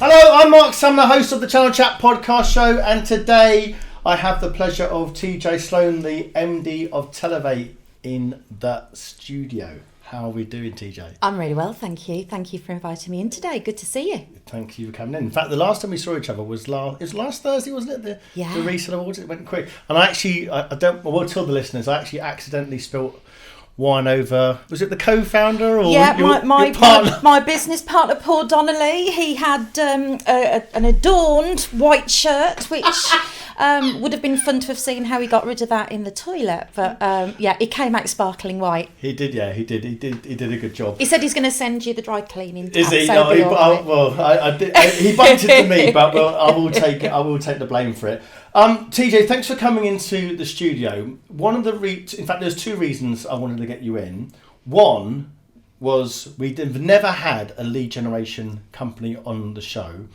Hello, I'm Marc Sumner, host of the Channel Chat podcast show, and today I have the pleasure of TJ Sloane, the MD of Telev8, in the studio. How are we doing, TJ? I'm really well, thank you. Thank you for inviting me in today. Good to see you. Thank you for coming in. In fact, the last time we saw each other was last Thursday, wasn't it? The Reseller Awards. It went quick. And I will tell the listeners, I actually accidentally spilt wine over, was it the co-founder or your partner? My business partner, Paul Donnelly. He had an adorned white shirt, which would have been fun to have seen how he got rid of that in the toilet. But it came out sparkling white. He did a good job. He said he's going to send you the dry cleaning. Is he? No, he bumped into me, but I will take the blame for it. TJ, thanks for coming into the studio. In fact, there's two reasons I wanted to get you in. One was we've never had a lead generation company on the show,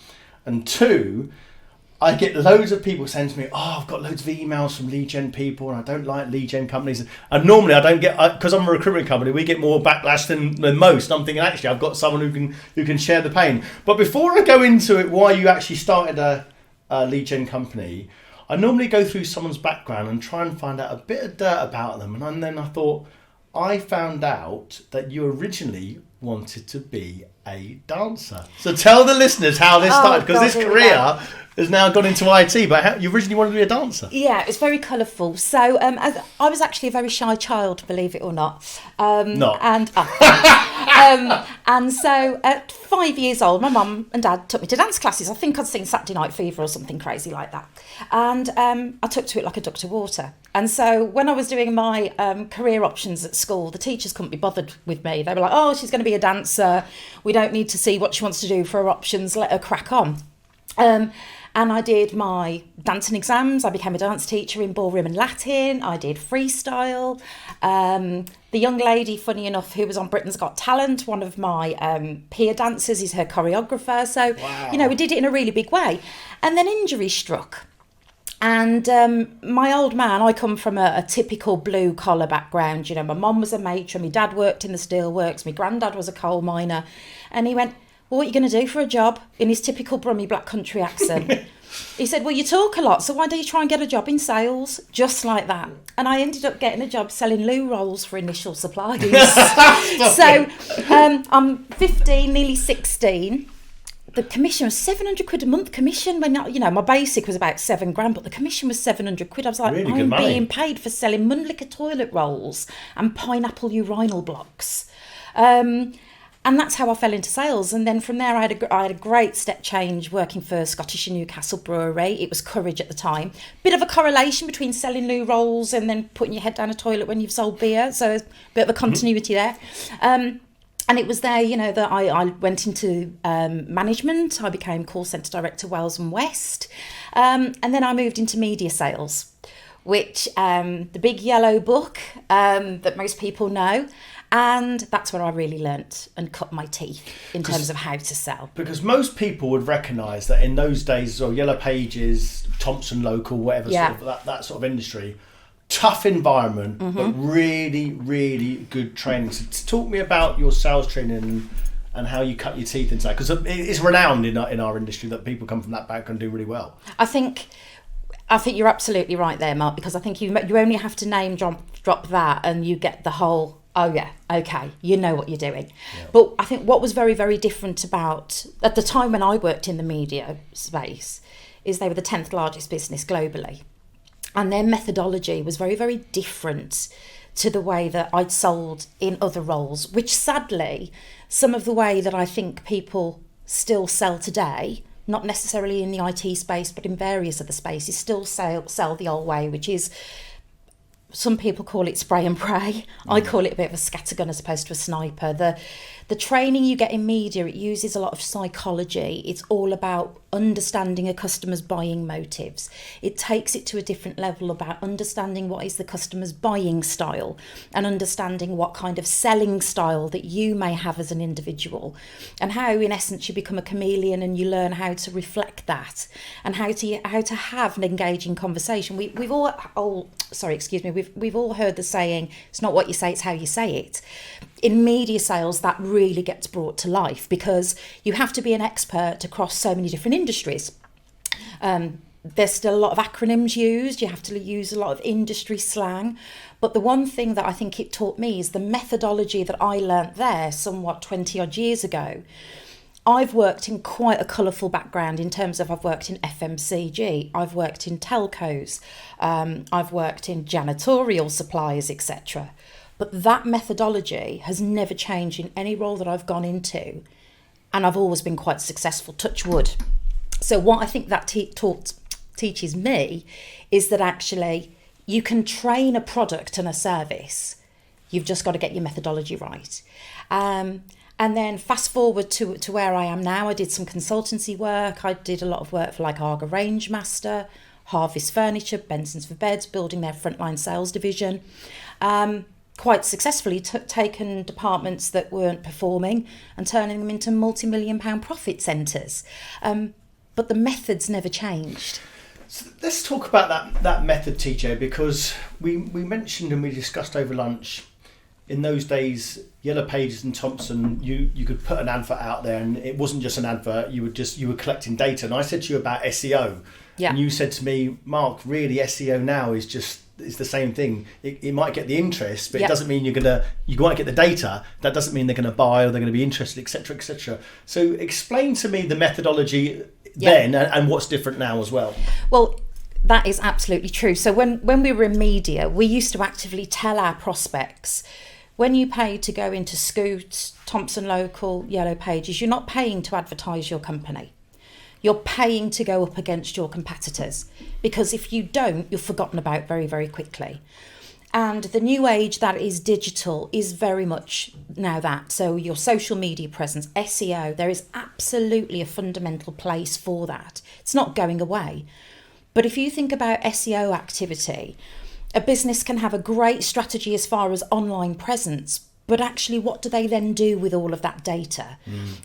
and two, I get loads of people saying to me, I've got loads of emails from lead gen people and I don't like lead gen companies. And normally I don't get, because I'm a recruitment company, we get more backlash than most. I'm thinking, actually, I've got someone who can share the pain. But before I go into it, why you actually started a lead gen company, I normally go through someone's background and try and find out a bit of dirt about them. And then I thought, I found out that you originally wanted to be a dancer. So tell the listeners how this started, because this career has now gone into IT, but you originally wanted to be a dancer. Yeah, it was very colourful. So I was actually a very shy child, believe it or not. Not. And so at 5 years old, my mum and dad took me to dance classes. I think I'd seen Saturday Night Fever or something crazy like that. And I took to it like a duck to water. And so when I was doing my career options at school, the teachers couldn't be bothered with me. They were like, she's going to be a dancer. We don't need to see what she wants to do for her options. Let her crack on. And I did my dancing exams. I became a dance teacher in ballroom and Latin. I did freestyle. The young lady, funny enough, who was on Britain's Got Talent, one of my peer dancers, is her choreographer. So, wow. We did it in a really big way. And then injury struck. And my old man, I come from a typical blue collar background. My mum was a matron, my dad worked in the steelworks, my granddad was a coal miner. And he went, what are you going to do for a job? In his typical Brummie black country accent. He said, well, you talk a lot, so why don't you try and get a job in sales? Just like that. And I ended up getting a job selling loo rolls for initial supplies. So I'm 15, nearly 16. The commission was 700 quid a month commission. When my basic was about £7,000, but the commission was 700 quid. I was like, really I'm being paid for selling Mundlicker toilet rolls and pineapple urinal blocks. And that's how I fell into sales. And then from there, I had a great step change working for Scottish and Newcastle Brewery. It was Courage at the time. Bit of a correlation between selling loo rolls and then putting your head down a toilet when you've sold beer. So a bit of a continuity there. And it was there, that I went into management. I became call centre director Wales and West. And then I moved into media sales, which the big yellow book that most people know. And that's where I really learnt and cut my teeth in terms of how to sell. Because most people would recognise that in those days, or Yellow Pages, Thompson Local, whatever sort of that sort of industry, tough environment, but really, really good training. So talk me about your sales training and how you cut your teeth into that, because it's renowned in our industry that people come from that background and do really well. I think you're absolutely right there, Mark, because I think you only have to name drop that and you get the whole. Oh yeah, okay, you know what you're doing. Yeah. But I think what was very, very different about, at the time when I worked in the media space, is they were the 10th largest business globally. And their methodology was very, very different to the way that I'd sold in other roles, which sadly, some of the way that I think people still sell today, not necessarily in the IT space, but in various other spaces, still sell the old way, which is, some people call it spray and pray. I call it a bit of a scattergun as opposed to a sniper. The training you get in media, it uses a lot of psychology. It's all about understanding a customer's buying motives. It takes it to a different level about understanding what is the customer's buying style and understanding what kind of selling style that you may have as an individual, and how in essence you become a chameleon and you learn how to reflect that and how to have an engaging conversation. We've all heard the saying, it's not what you say, it's how you say it. In media sales, that really gets brought to life because you have to be an expert across so many different industries. There's still a lot of acronyms used. You have to use a lot of industry slang. But the one thing that I think it taught me is the methodology that I learnt there somewhat 20 odd years ago. I've worked in quite a colourful background in terms of I've worked in FMCG, I've worked in telcos, I've worked in janitorial suppliers, etc. But that methodology has never changed in any role that I've gone into, and I've always been quite successful, touch wood. So what I think that teaches me is that actually you can train a product and a service, you've just got to get your methodology right. And then fast forward to where I am now. I did some consultancy work. I did a lot of work for like Arga Rangemaster, Harvest Furniture, Benson's for Beds, building their frontline sales division. Quite successfully taken departments that weren't performing and turning them into multi-million-pound profit centres. But the methods never changed. So let's talk about that method, TJ, because we mentioned and we discussed over lunch, in those days, Yellow Pages and Thompson, you could put an advert out there and it wasn't just an advert, you were collecting data. And I said to you about SEO. Yeah. And you said to me, Mark, really SEO now is the same thing. It might get the interest, but it doesn't mean you might get the data. That doesn't mean they're going to buy or they're going to be interested, etc., etc. So explain to me the methodology then and what's different now as well. Well, that is absolutely true. So when we were in media, we used to actively tell our prospects, when you pay to go into Scoot, Thompson Local, Yellow Pages, you're not paying to advertise your company. You're paying to go up against your competitors, because if you don't, you're forgotten about very, very quickly. And the new age that is digital is very much now that. So your social media presence, SEO, there is absolutely a fundamental place for that. It's not going away. But if you think about SEO activity, a business can have a great strategy as far as online presence, but actually what do they then do with all of that data?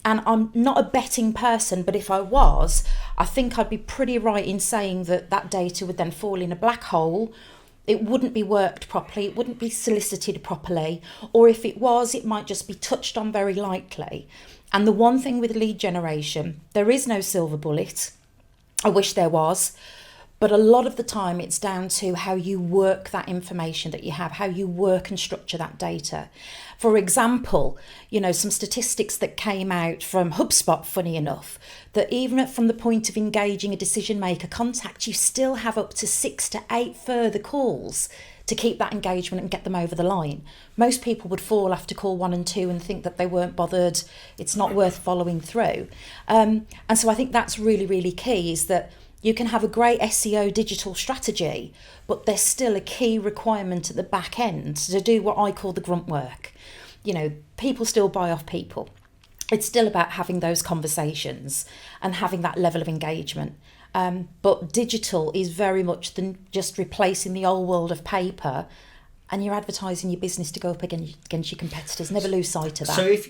And I'm not a betting person, but if I was, I think I'd be pretty right in saying that data would then fall in a black hole. It wouldn't be worked properly, it wouldn't be solicited properly, or if it was, it might just be touched on very lightly. And the one thing with lead generation, there is no silver bullet. I wish there was. But a lot of the time it's down to how you work that information that you have, how you work and structure that data. For example, some statistics that came out from HubSpot, funny enough, that even from the point of engaging a decision maker contact, you still have up to 6 to 8 further calls to keep that engagement and get them over the line. Most people would fall after call 1 and 2 and think that they weren't bothered, it's not worth following through. And so I think that's really, really key, is that you can have a great SEO digital strategy, but there's still a key requirement at the back end to do what I call the grunt work. People still buy off people. It's still about having those conversations and having that level of engagement. But digital is very much just replacing the old world of paper, and you're advertising your business to go up against your competitors. Never lose sight of that. So if